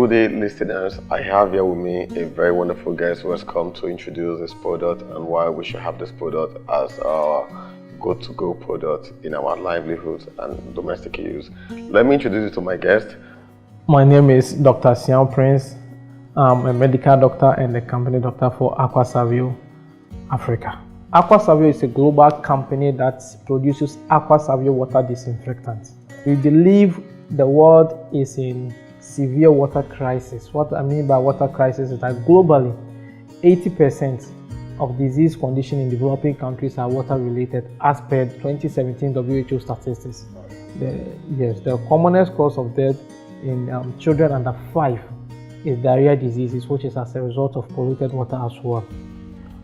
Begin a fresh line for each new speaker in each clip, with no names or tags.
Good day, listeners. I have here with me a very wonderful guest who has come to introduce this product and why we should have this product as our go-to-go product in our livelihoods and domestic use. Let me introduce you to my guest.
My name is Dr. Siaw Prince. I'm a medical doctor and a company doctor for Aqua Salveo, Africa. Aqua Salveo is a global company that produces Aqua Salveo water disinfectant. We believe the world is in severe water crisis. What I mean by water crisis is that globally, 80% of disease conditions in developing countries are water related as per 2017 WHO statistics. The commonest cause of death in children under 5 is diarrhea diseases, which is as a result of polluted water as well.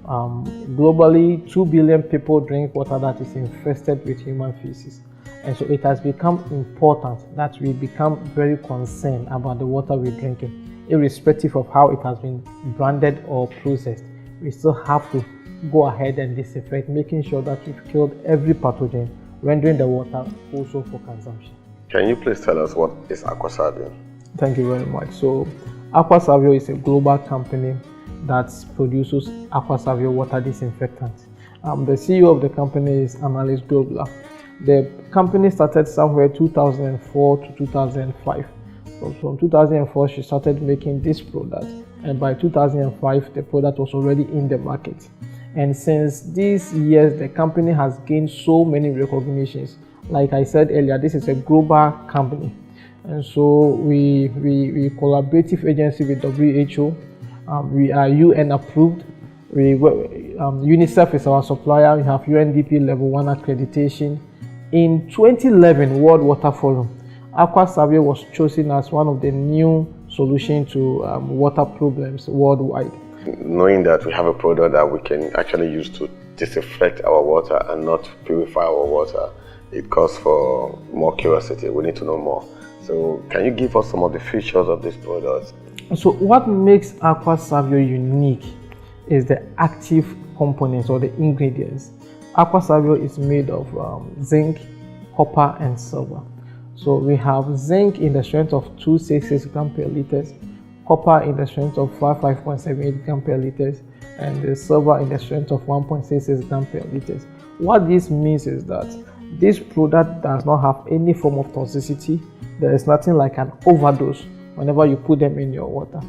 Globally, 2 billion people drink water that is infested with human feces. And so it has become important that we become very concerned about the water we're drinking, irrespective of how it has been branded or processed. We still have to go ahead and disinfect, making sure that we've killed every pathogen, rendering the water also for consumption.
Can you please tell us what is Aqua Salveo?
Thank you very much. So Aqua Salveo is a global company that produces Aqua Salveo water disinfectant. The CEO of the company is Analyst Global. The company started somewhere 2004 to 2005. So from 2004, she started making this product, and by 2005, the product was already in the market. And since these years, the company has gained so many recognitions. Like I said earlier, this is a global company, and so we collaborative agency with WHO. We are UN approved. UNICEF is our supplier. We have UNDP level 1 accreditation. In 2011 World Water Forum, Aqua Salveo was chosen as one of the new solutions to water problems worldwide.
Knowing that we have a product that we can actually use to disinfect our water and not purify our water, it calls for more curiosity. We need to know more. So can you give us some of the features of this product?
So what makes Aqua Salveo unique is the active components or the ingredients. Aqua Salveo is made of zinc, copper, and silver. So we have zinc in the strength of 266 grams per liter, copper in the strength of 5.78 grams per liter, and the silver in the strength of 1.66 grams per liter. What this means is that this product does not have any form of toxicity. There is nothing like an overdose whenever you put them in your water,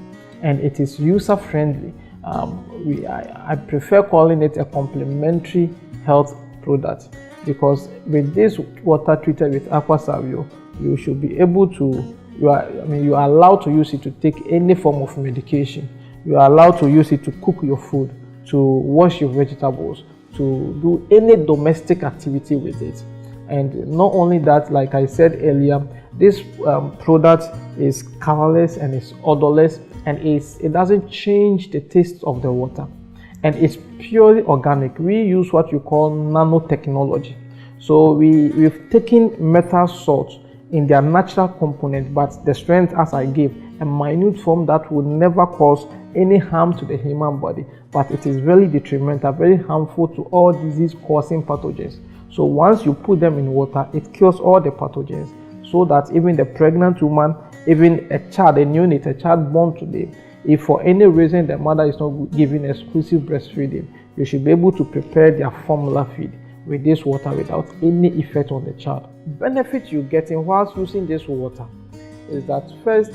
and it is user friendly. I prefer calling it a complementary health product, because with this water treated with Aqua Salveo, you should be able to, you are allowed to use it to take any form of medication. You are allowed to use it to cook your food, to wash your vegetables, to do any domestic activity with it. And not only that, like I said earlier, this product is colorless and it's odorless, and it doesn't change the taste of the water. And it's purely organic. We use what you call nanotechnology. So we've taken metal salts in their natural component, but the strength, as I gave, a minute form that would never cause any harm to the human body, but it is very detrimental, very harmful to all disease-causing pathogens. So once you put them in water, it kills all the pathogens, so that even the pregnant woman, even a child, a neonate, a child born today, if for any reason the mother is not giving exclusive breastfeeding, you should be able to prepare their formula feed with this water without any effect on the child. Benefit you're getting whilst using this water is that first,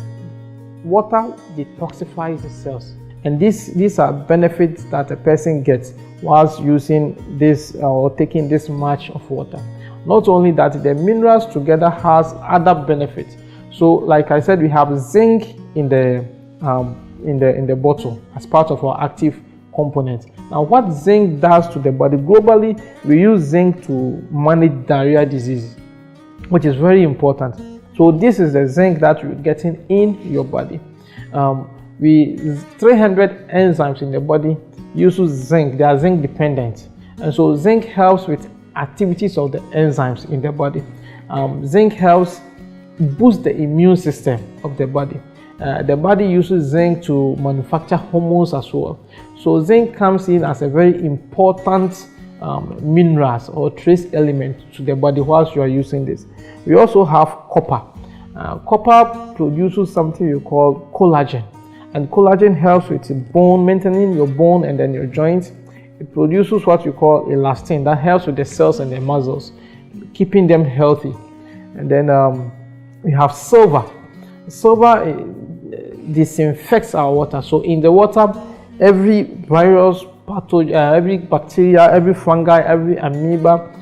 water detoxifies the cells, and these are benefits that a person gets whilst using this or taking this much of water. Not only that, the minerals together has other benefits. So like I said, we have zinc in the bottle as part of our active component. Now, what zinc does to the body, globally we use zinc to manage diarrhea disease, which is very important. So this is the zinc that you're getting in your body. 300 enzymes in the body use zinc. They are zinc dependent, and so zinc helps with activities of the enzymes in the body. Zinc helps boost the immune system of the body. The body uses zinc to manufacture hormones as well. So zinc comes in as a very important minerals or trace element to the body whilst you are using this. We also have copper. Copper produces something you call collagen, and collagen helps with bone, maintaining your bone and then your joints. It produces what you call elastin that helps with the cells and the muscles, keeping them healthy. And then we have silver. Silver disinfects our water. So in the water, every virus, pathogen, every bacteria, every fungi, every amoeba,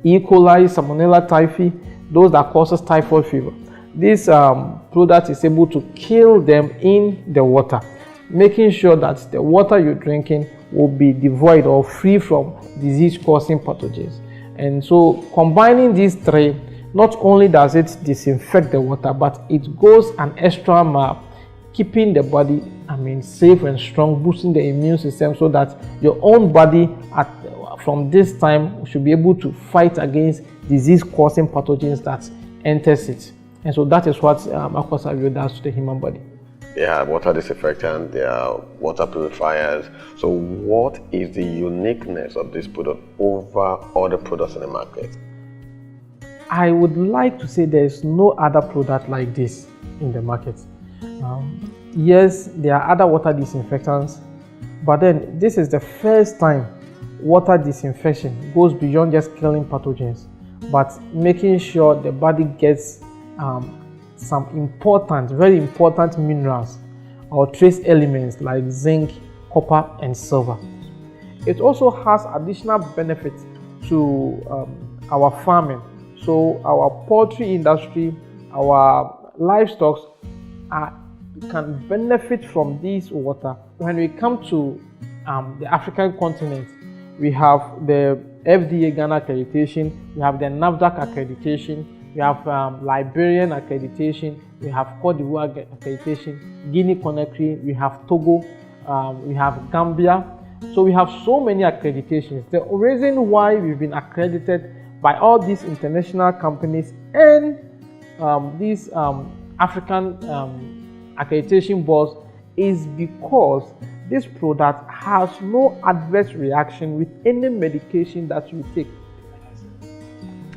E. coli, Salmonella typhi, those that causes typhoid fever. This product is able to kill them in the water, making sure that the water you're drinking will be devoid or free from disease-causing pathogens. And so combining these three, not only does it disinfect the water, but it goes an extra mile, keeping the body, safe and strong, boosting the immune system so that your own body from this time should be able to fight against disease-causing pathogens that enters it. And so that is what Aqua Salveo does to the human body.
They are water disinfectant, they are water purifiers. So what is the uniqueness of this product over other products in the market?
I would like to say there is no other product like this in the market. Yes, there are other water disinfectants, but then this is the first time water disinfection goes beyond just killing pathogens, but making sure the body gets some important, very important minerals or trace elements like zinc, copper, and silver. It also has additional benefits to our farming. So our poultry industry, our livestock can benefit from this water. When we come to the African continent, we have the FDA Ghana accreditation, we have the NAFDAC accreditation, we have Liberian accreditation, we have Cote d'Ivoire accreditation, Guinea Conakry, we have Togo, we have Gambia. So we have so many accreditations. The reason why we've been accredited by all these international companies and these African accreditation boards is because this product has no adverse reaction with any medication that you take.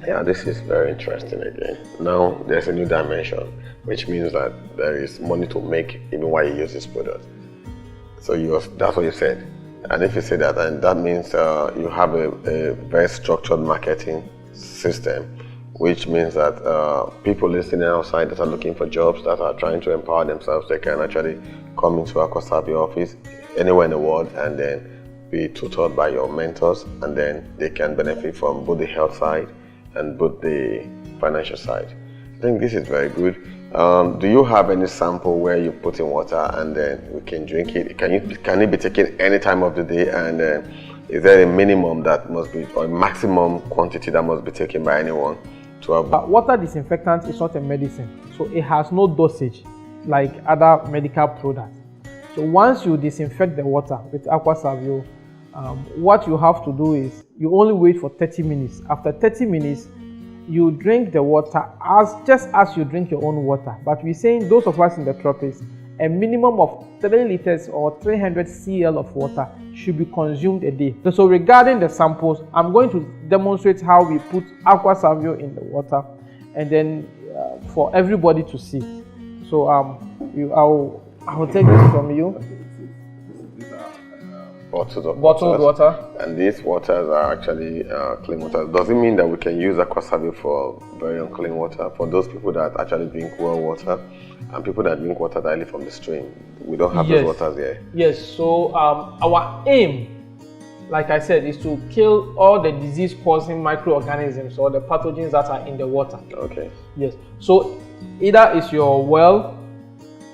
Yeah, this is very interesting again. Now there's a new dimension, which means that there is money to make even while you use this product. So that's what you said. And if you say that, then that means you have a very structured marketing system, which means that people listening outside that are looking for jobs, that are trying to empower themselves, they can actually come into Aqua Salveo office anywhere in the world and then be tutored by your mentors, and then they can benefit from both the health side and both the financial side. I think this is very good. Do you have any sample where you put in water and then we can drink it? Can it be taken any time of the day? And is there a minimum that must be, or a maximum quantity that must be taken by anyone to have?
Water disinfectant is not a medicine, so it has no dosage like other medical products. So once you disinfect the water with Aqua Salveo, what you have to do is you only wait for 30 minutes. After 30 minutes, you drink the water just as you drink your own water. But we're saying those of us in the tropics, a minimum of 3 liters or 300 cl of water should be consumed a day. So regarding the samples, I'm going to demonstrate how we put Aqua Salveo in the water and then for everybody to see. So I will take this from you.
Bottles of
bottled water.
And these waters are actually clean water. Does it mean that we can use Aqua Salveo for very unclean water? For those people that actually drink well water and people that drink water directly from the stream, we don't have those waters here.
Yes, so our aim, like I said, is to kill all the disease-causing microorganisms or the pathogens that are in the water.
Okay.
Yes, so either it's your well,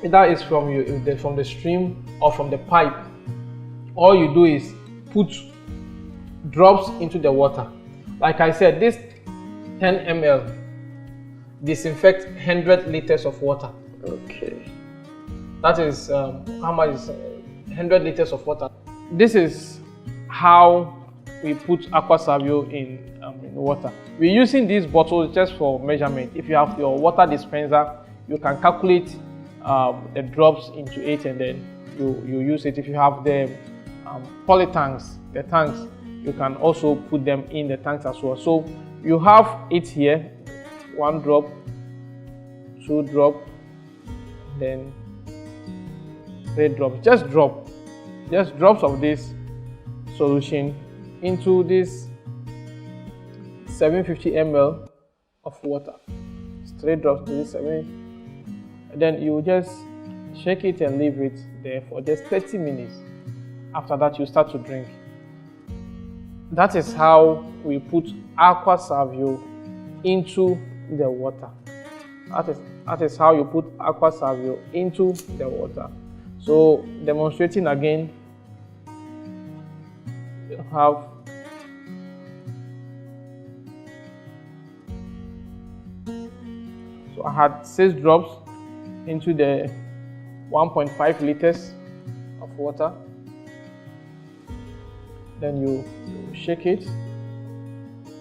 either it's from the stream or from the pipe. All you do is put drops into the water. Like I said, this 10 ml disinfects 100 liters of water.
Okay.
That is how much is 100 liters of water. This is how we put Aqua Salveo in water. We're using these bottles just for measurement. If you have your water dispenser, you can calculate the drops into it and then you use it. If you have the poly tanks, you can also put them in the tanks as well. So you have it here, 1 drop, 2 drops, then 3 drops. Just drops of this solution into this 750 ml of water. It's 3 drops to this 7, and then you just shake it and leave it there for just 30 minutes. After that, you start to drink. That is how we put Aqua Salveo into the water. That is how you put Aqua Salveo into the water. So demonstrating again, you have I had 6 drops into the 1.5 liters of water. Then you shake it,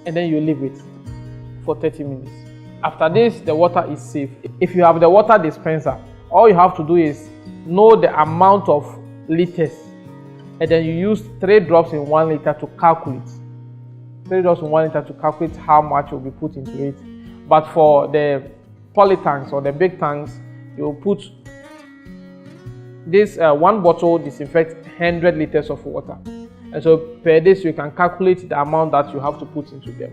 and then you leave it for 30 minutes. After this, the water is safe. If you have the water dispenser, all you have to do is know the amount of liters, and then you use 3 drops in 1 liter to calculate. 3 drops in 1 liter to calculate how much will be put into it. But for the poly tanks or the big tanks, you put this 1 bottle disinfects 100 liters of water, and so per day you can calculate the amount that you have to put into them.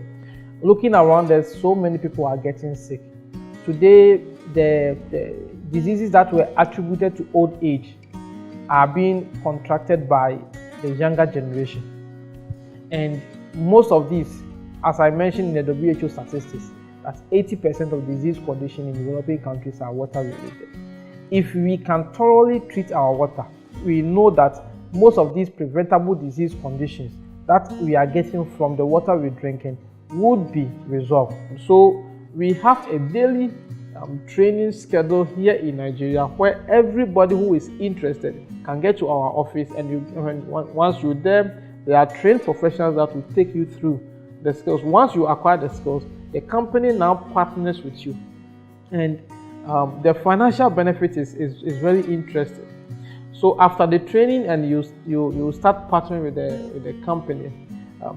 Looking around, there's so many people are getting sick today. The diseases that were attributed to old age are being contracted by the younger generation, and most of these, as I mentioned in the WHO statistics, that 80% of disease conditions in developing countries are water related. If we can thoroughly treat our water, we know that most of these preventable disease conditions that we are getting from the water we're drinking would be resolved. So we have a daily training schedule here in Nigeria where everybody who is interested can get to our office, and once you're there are trained professionals that will take you through the skills. Once you acquire the skills, the company now partners with you, and the financial benefit is very interesting. So after the training, and you start partnering with the company.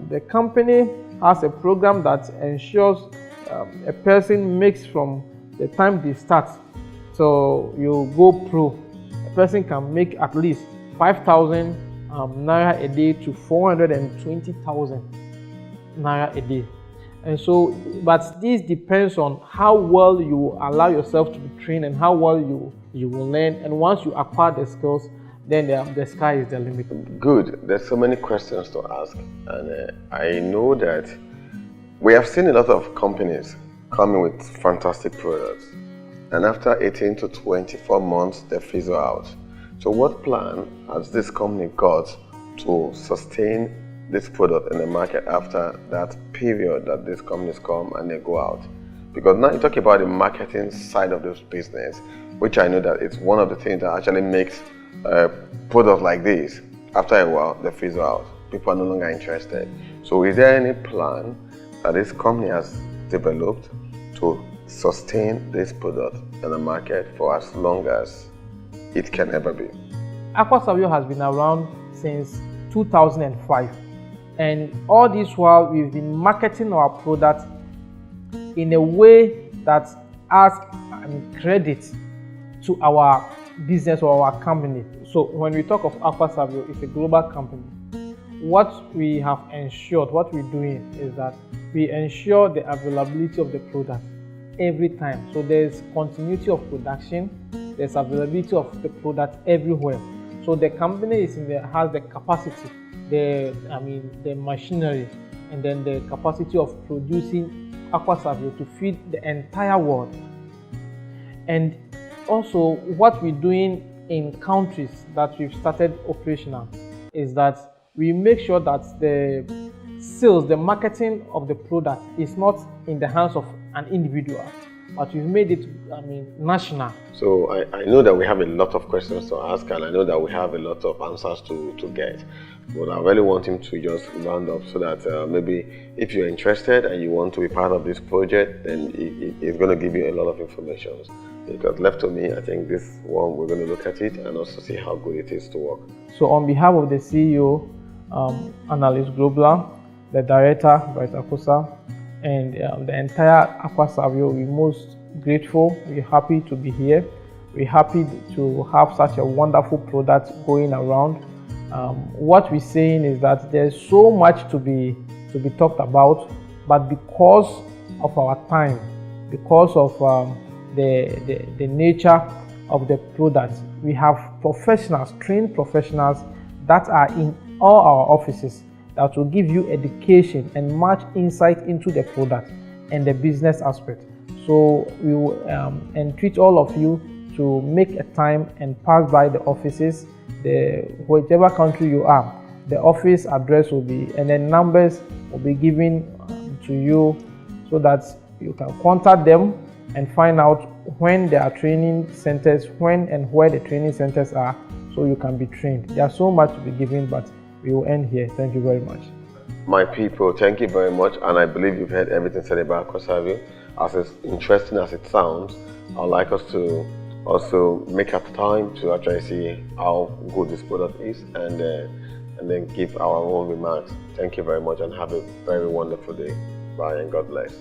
The company has a program that ensures a person makes from the time they start, so you go pro. A person can make at least 5,000 naira a day to 420,000 naira a day. And so, but this depends on how well you allow yourself to be trained and how well you will learn. And once you acquire the skills, then the sky is the limit.
Good. There's so many questions to ask, and I know that we have seen a lot of companies coming with fantastic products, and after 18 to 24 months, they fizzle out. So what plan has this company got to sustain this product in the market after that period that these companies come and they go out? Because now you talk about the marketing side of this business, which I know that it's one of the things that actually makes products like this, after a while, they fizzle out. People are no longer interested. So is there any plan that this company has developed to sustain this product in the market for as long as it can ever be?
Aqua Salveo has been around since 2005. And all this while, we've been marketing our product in a way that adds credit to our business or our company. So when we talk of Aqua Salveo, it's a global company. What we have ensured, what we're doing is that we ensure the availability of the product every time. So there's continuity of production, there's availability of the product everywhere. So the company has the capacity, the machinery, and then the capacity of producing Aqua Salveo to feed the entire world. And also, what we're doing in countries that we've started operational is that we make sure that the sales, the marketing of the product is not in the hands of an individual, but we've made it, national. So
I know that we have a lot of questions to ask, and I know that we have a lot of answers to get. But I really want him to just round up so that maybe if you're interested and you want to be part of this project, then it's going to give you a lot of information. Because left to me, I think this one, we're going to look at it and also see how good it is to work.
So on behalf of the CEO, Analyst Global, the Director, Bright Akosa, and the entire Aqua Salveo. We're most grateful. We're happy to be here. We're happy to have such a wonderful product going around. What we're saying is that there's so much to be talked about, but because of our time, because of the nature of the product, we have professionals, trained professionals that are in all our offices that will give you education and much insight into the product and the business aspect. So we will entreat all of you to make a time and pass by the offices, whichever country you are. The office address will be, and then numbers will be given to you so that you can contact them and find out when there are training centers, when and where the training centers are, so you can be trained. There's so much to be given, but we will end here. Thank you very much.
My people, thank you very much, and I believe you've heard everything said about Aqua Salveo. As interesting as it sounds, I'd like us to also make a time to actually see how good this product is, and then give our own remarks. Thank you very much, and have a very wonderful day. Bye, and God bless.